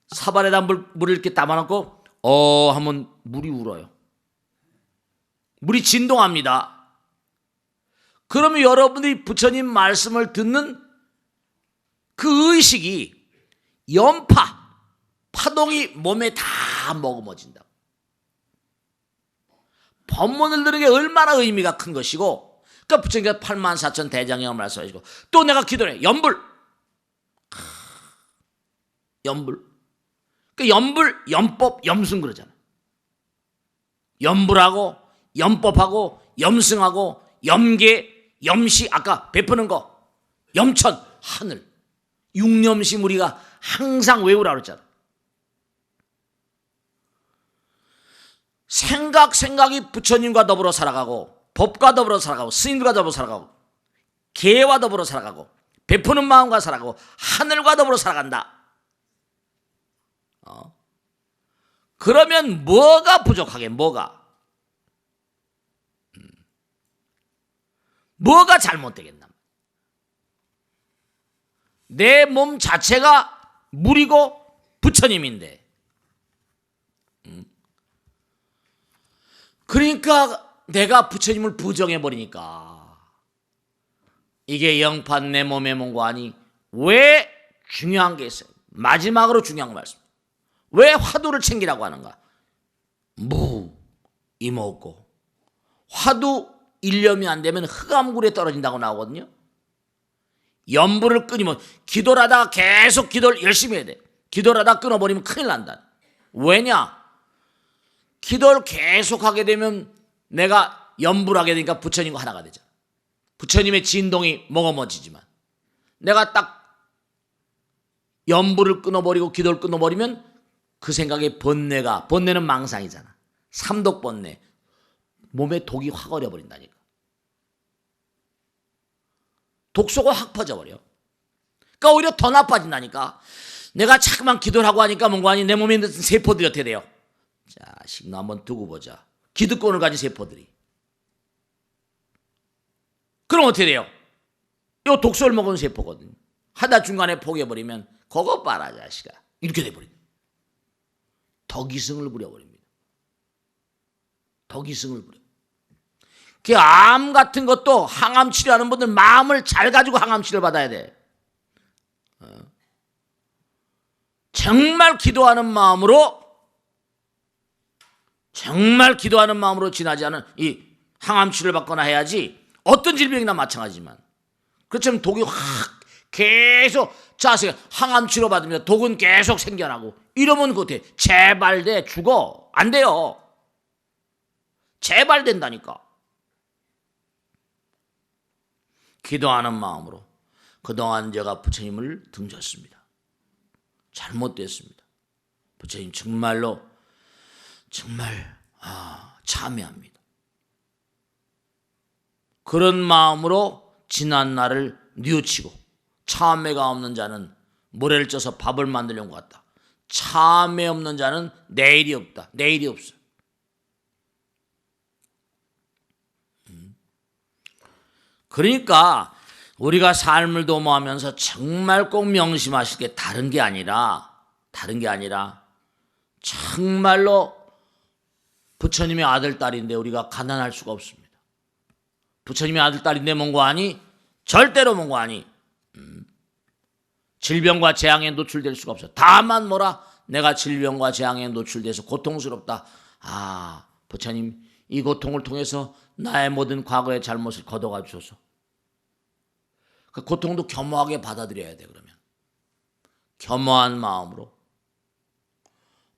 사발에다 물을 이렇게 담아놓고 하면 물이 울어요. 물이 진동합니다. 그러면 여러분들이 부처님 말씀을 듣는 그 의식이 연파, 파동이 몸에 다 머금어진다. 법문을 들은 게 얼마나 의미가 큰 것이고, 그러니까 부처님께서 84,000 대장경을 말씀하시고, 또 내가 기도해. 연불. 그 연불, 연법, 염승 그러잖아. 연불하고, 연법하고, 염승하고, 염계, 염시, 아까 베푸는 거, 염천, 하늘. 육념심 우리가 항상 외우라고 그랬잖아. 생각이 부처님과 더불어 살아가고, 법과 더불어 살아가고, 스님들과 더불어 살아가고, 개와 더불어 살아가고, 베푸는 마음과 살아가고, 하늘과 더불어 살아간다. 그러면 뭐가 부족하게, 뭐가 잘못되겠나? 내 몸 자체가 물이고 부처님인데, 그러니까 내가 부처님을 부정해버리니까 이게 영판 내 몸의 몸관이 왜 중요한 게 있어요. 마지막으로 중요한 말씀. 왜 화두를 챙기라고 하는가? 이먹고 화두 일념이 안 되면 흑암굴에 떨어진다고 나오거든요. 연불을 끊이면, 기도를 하다가 계속 기도를 열심히 해야 돼. 기도를 하다가 끊어버리면 큰일 난다. 왜냐? 기도를 계속 하게 되면 내가 연불하게 되니까 부처님과 하나가 되잖아. 부처님의 진동이 먹어머지지만, 내가 딱 연불을 끊어버리고 기도를 끊어버리면 그 생각에 번뇌는 망상이잖아. 삼독번뇌, 몸에 독이 확 어려버린다니까. 독소가 확 퍼져버려. 그러니까 오히려 더 나빠진다니까. 내가 자꾸만 기도를 하고 하니까 뭔가 아니 내 몸에 있는 세포들이 어떻게 돼요? 자, 식로 한번 두고 보자. 기득권을 가진 세포들이. 그럼 어떻게 돼요? 이 독소를 먹은 세포거든요. 하다 중간에 포기해버리면 그거 봐라 자식아, 이렇게 돼버린다. 덕이승을 부려버립니다. 덕이승을 부려. 그 암 같은 것도 항암 치료하는 분들 마음을 잘 가지고 항암 치료를 받아야 돼. 정말 기도하는 마음으로 지나지 않은 이 항암 치료를 받거나 해야지. 어떤 질병이나 마찬가지지만 그렇지만 독이 확 계속 자세가 항암 치료 받으면 독은 계속 생겨나고 이러면 그때 재발돼 죽어. 안 돼요. 재발된다니까. 기도하는 마음으로 그동안 제가 부처님을 등졌습니다. 잘못됐습니다. 부처님 정말 참회합니다. 그런 마음으로 지난 날을 뉘우치고, 참회가 없는 자는 모래를 쪄서 밥을 만들려는 것 같다. 참회 없는 자는 내일이 없다. 내일이 없어. 그러니까 우리가 삶을 도모하면서 정말 꼭 명심하실 게 다른 게 아니라 정말로 부처님의 아들, 딸인데 우리가 가난할 수가 없습니다. 부처님의 아들, 딸인데 뭔가 아니? 절대로 뭔가 아니. 질병과 재앙에 노출될 수가 없어요. 다만 뭐라? 내가 질병과 재앙에 노출돼서 고통스럽다. 아, 부처님 이 고통을 통해서 나의 모든 과거의 잘못을 걷어가 주소서. 그 고통도 겸허하게 받아들여야 돼. 그러면 겸허한 마음으로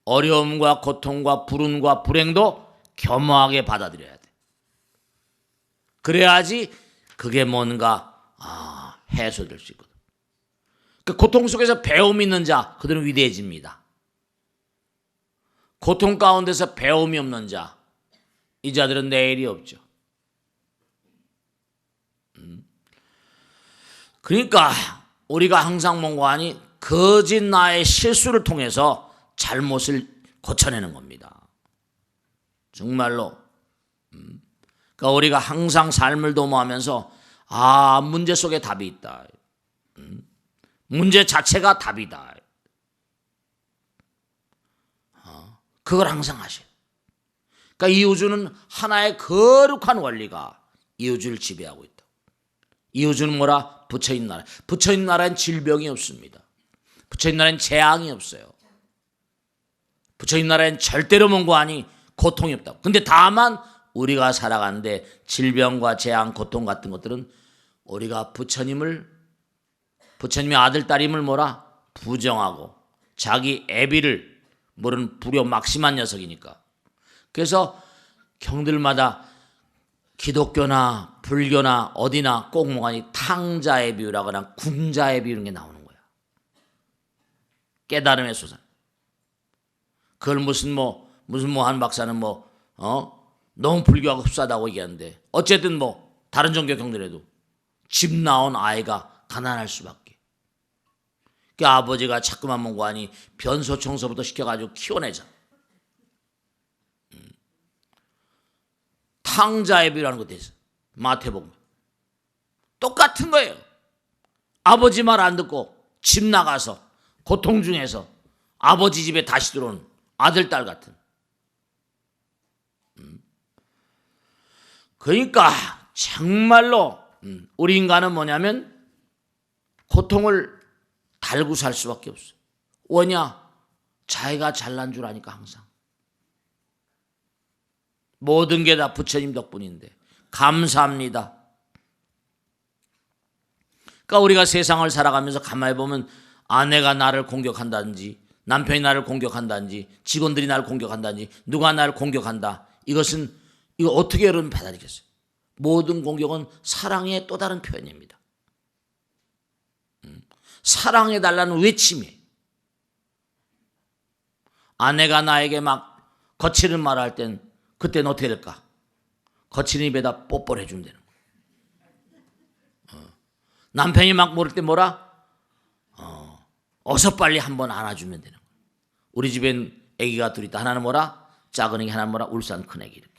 어려움과 고통과 불운과 불행도 겸허하게 받아들여야 돼. 그래야지 그게 뭔가 해소될 수 있거든. 그 고통 속에서 배움이 있는 자, 그들은 위대해집니다. 고통 가운데서 배움이 없는 자, 이 자들은 내일이 없죠. 그러니까 우리가 항상 뭔가 아니 거짓 나의 실수를 통해서 잘못을 고쳐내는 겁니다. 정말로. 그러니까 우리가 항상 삶을 도모하면서 문제 속에 답이 있다. 문제 자체가 답이다. 그걸 항상 하셔요. 그러니까 이 우주는 하나의 거룩한 원리가 이 우주를 지배하고 있다. 이 우주는 뭐라? 부처인 나라. 부처인 나라엔 질병이 없습니다. 부처인 나라엔 재앙이 없어요. 부처인 나라엔 절대로 뭔가 아니 고통이 없다고. 근데 다만 우리가 살아가는데 질병과 재앙, 고통 같은 것들은 우리가 부처님의 아들, 딸임을 뭐라? 부정하고 자기 애비를 모르는 불효막심한 녀석이니까. 그래서 경들마다 기독교나 불교나 어디나 꼭 뭐가니 탕자의 비유라거나 군자의 비유 이런 게 나오는 거야. 깨달음의 솟아. 그걸 무슨 한 박사는 너무 불교하고 흡사하다고 얘기하는데 어쨌든 다른 종교 경들에도 집 나온 아이가 가난할 수밖에. 그 아버지가 자꾸만 뭔가하니 변소 청소부터 시켜가지고 키워내자. 탕자의 비유라는 것도 있어. 마태복음. 똑같은 거예요. 아버지 말 안 듣고 집 나가서 고통 중에서 아버지 집에 다시 들어오는 아들, 딸 같은. 그러니까 정말로 우리 인간은 뭐냐면 고통을 달고 살 수밖에 없어요. 왜냐? 자기가 잘난 줄 아니까 항상. 모든 게 다 부처님 덕분인데 감사합니다. 그러니까 우리가 세상을 살아가면서 가만히 보면 아내가 나를 공격한다든지 남편이 나를 공격한다든지 직원들이 나를 공격한다든지 누가 나를 공격한다. 이거 어떻게 여러분 받아들이겠어요? 모든 공격은 사랑의 또 다른 표현입니다. 사랑해달라는 외침이에요. 아내가 나에게 막 거칠은 말을 할 땐 그때는 어떻게 될까? 거칠은 입에다 뽀뽀를 해주면 되는 거예요. 남편이 막 모를 때 뭐라? 어서 빨리 한번 안아주면 되는 거예요. 우리 집엔 아기가 둘 있다. 하나는 뭐라? 작은 아기, 하나는 뭐라? 울산 큰 아기. 이렇게.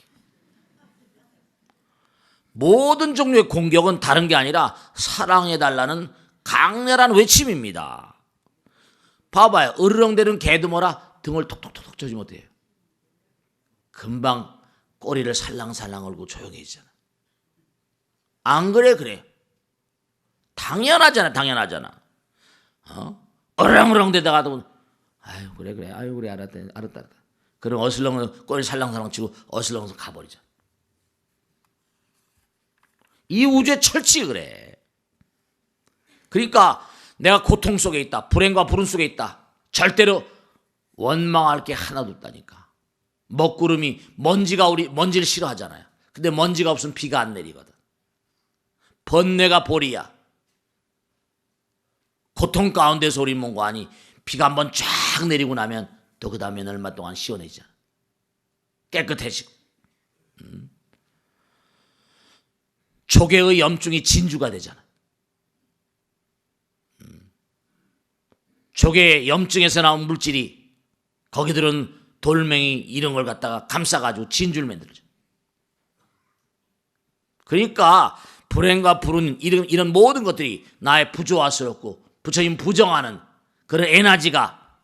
모든 종류의 공격은 다른 게 아니라 사랑해달라는 강렬한 외침입니다. 봐봐요. 으르렁대는 개도 뭐라? 등을 톡톡톡 쳐주면 어때요? 금방 꼬리를 살랑살랑 걸고 조용해지잖아. 안 그래? 그래. 당연하잖아. 어렁어렁대다가도 아유 그래 아유 그래 알았다. 그럼 어슬렁 꼬리 살랑살랑 치고 어슬렁 가버리자. 이 우주의 철칙이 그래. 그러니까 내가 고통 속에 있다. 불행과 불운 속에 있다. 절대로 원망할 게 하나도 없다니까. 먹구름이 먼지를 싫어하잖아요. 근데 먼지가 없으면 비가 안 내리거든. 번뇌가 볼이야. 고통 가운데서 우리 뭔가 아니 비가 한번 쫙 내리고 나면 또 그 다음에 얼마 동안 시원해지잖아. 깨끗해지고. 조개의 염증이 진주가 되잖아. 조개의 염증에서 나온 물질이 거기들은 돌멩이 이런 걸 갖다가 감싸가지고 진주를 만들죠. 그러니까 불행과 불운 이런 모든 것들이 나의 부조화스럽고 부처님 부정하는 그런 에너지가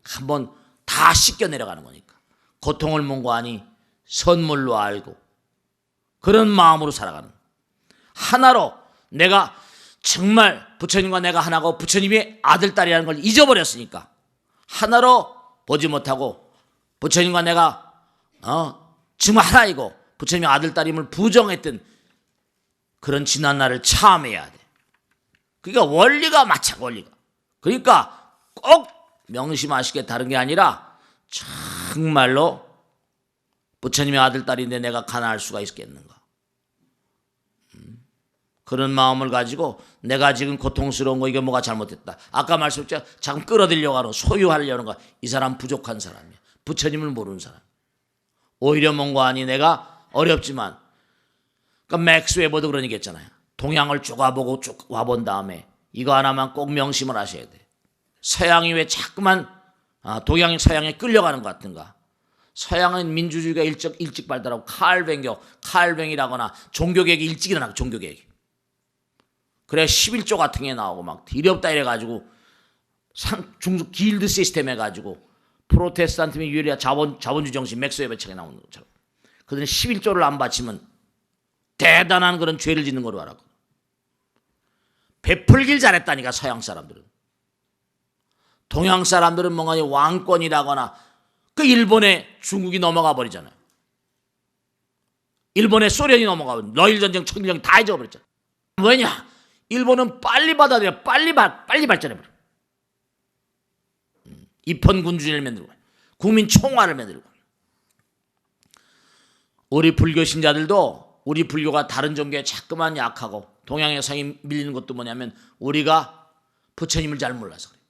한번 다 씻겨 내려가는 거니까. 고통을 뭔가하니 선물로 알고 그런 마음으로 살아가는 하나로 내가 정말 부처님과 내가 하나고 부처님의 아들, 딸이라는 걸 잊어버렸으니까 하나로 보지 못하고 부처님과 내가 정말 하나이고 부처님의 아들, 딸임을 부정했던 그런 지난 날을 참해야 돼. 그러니까 원리가 맞춰 원리가. 그러니까 꼭 명심하시게 다른 게 아니라 정말로 부처님의 아들, 딸인데 내가 가난할 수가 있겠는가. 그런 마음을 가지고 내가 지금 고통스러운 거 이게 뭐가 잘못됐다. 아까 말씀드렸죠. 자꾸 끌어들이려고 하는 소유하려는 거. 이 사람 부족한 사람이야. 부처님을 모르는 사람. 오히려 뭔가 아니 내가 어렵지만 그러니까 맥스 웨버도 그런 얘기 했잖아요. 동양을 쭉 와보고 쭉 와본 다음에 이거 하나만 꼭 명심을 하셔야 돼. 서양이 왜 자꾸만 동양이 서양에 끌려가는 것 같은가. 서양은 민주주의가 일찍 발달하고 칼뱅이라거나 종교개혁이 일찍 일어나고 종교개혁이. 그래 11조 같은 게 나오고 막 디렵다 이래가지고 중국 길드 시스템 해가지고 프로테스탄트의 유리한 자본주의 정신 맥스 웨버 책에 나오는 것처럼 그들은 11조를 안 바치면 대단한 그런 죄를 짓는 거로 알았고 베풀길 잘했다니까. 서양 사람들은. 동양 사람들은 뭔가 왕권이라거나 그 일본에 중국이 넘어가 버리잖아요. 일본에 소련이 넘어가 버리고 러일 전쟁, 청일전쟁 다 잊어버렸잖아요. 왜냐? 일본은 빨리 받아들여 빨리 발전해버려. 입헌군주의를 만들고 국민 총화를 만들고. 우리 불교 신자들도 우리 불교가 다른 종교에 자꾸만 약하고 동양의 성이 밀리는 것도 뭐냐면 우리가 부처님을 잘 몰라서 그래요.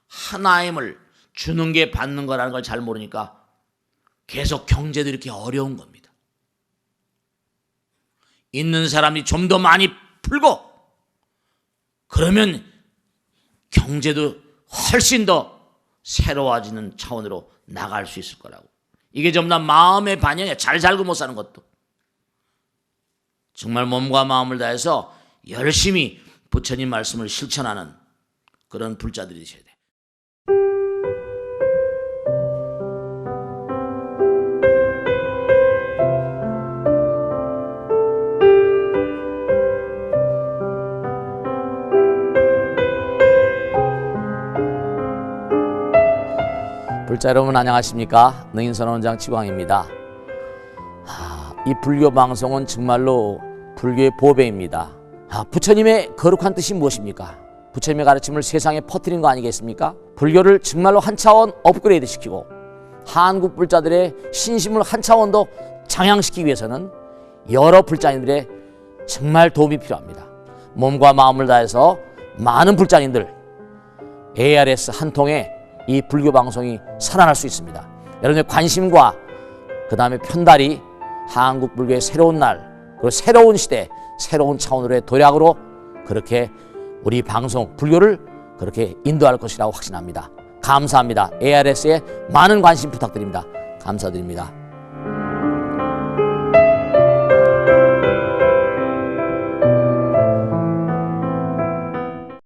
하나임을 주는 게 받는 거라는 걸 잘 모르니까 계속 경제도 이렇게 어려운 겁니다. 있는 사람이 좀 더 많이 풀고 그러면 경제도 훨씬 더 새로워지는 차원으로 나갈 수 있을 거라고. 이게 전부 다 마음의 반영이야. 잘 살고 못 사는 것도. 정말 몸과 마음을 다해서 열심히 부처님 말씀을 실천하는 그런 불자들이 되셔야 돼. 불자 여러분 안녕하십니까? 능인선언원장 지광입니다. 이 불교 방송은 정말로 불교의 보배입니다. 부처님의 거룩한 뜻이 무엇입니까? 부처님의 가르침을 세상에 퍼뜨린 거 아니겠습니까? 불교를 정말로 한 차원 업그레이드 시키고 한국 불자들의 신심을 한 차원 더 장양시키기 위해서는 여러 불자님들의 정말 도움이 필요합니다. 몸과 마음을 다해서 많은 불자님들 ARS 한 통에 이 불교 방송이 살아날 수 있습니다. 여러분의 관심과 그 다음에 편달이 한국 불교의 새로운 날, 그리고 새로운 시대, 새로운 차원으로의 도약으로 그렇게 우리 방송, 불교를 그렇게 인도할 것이라고 확신합니다. 감사합니다. ARS에 많은 관심 부탁드립니다. 감사드립니다.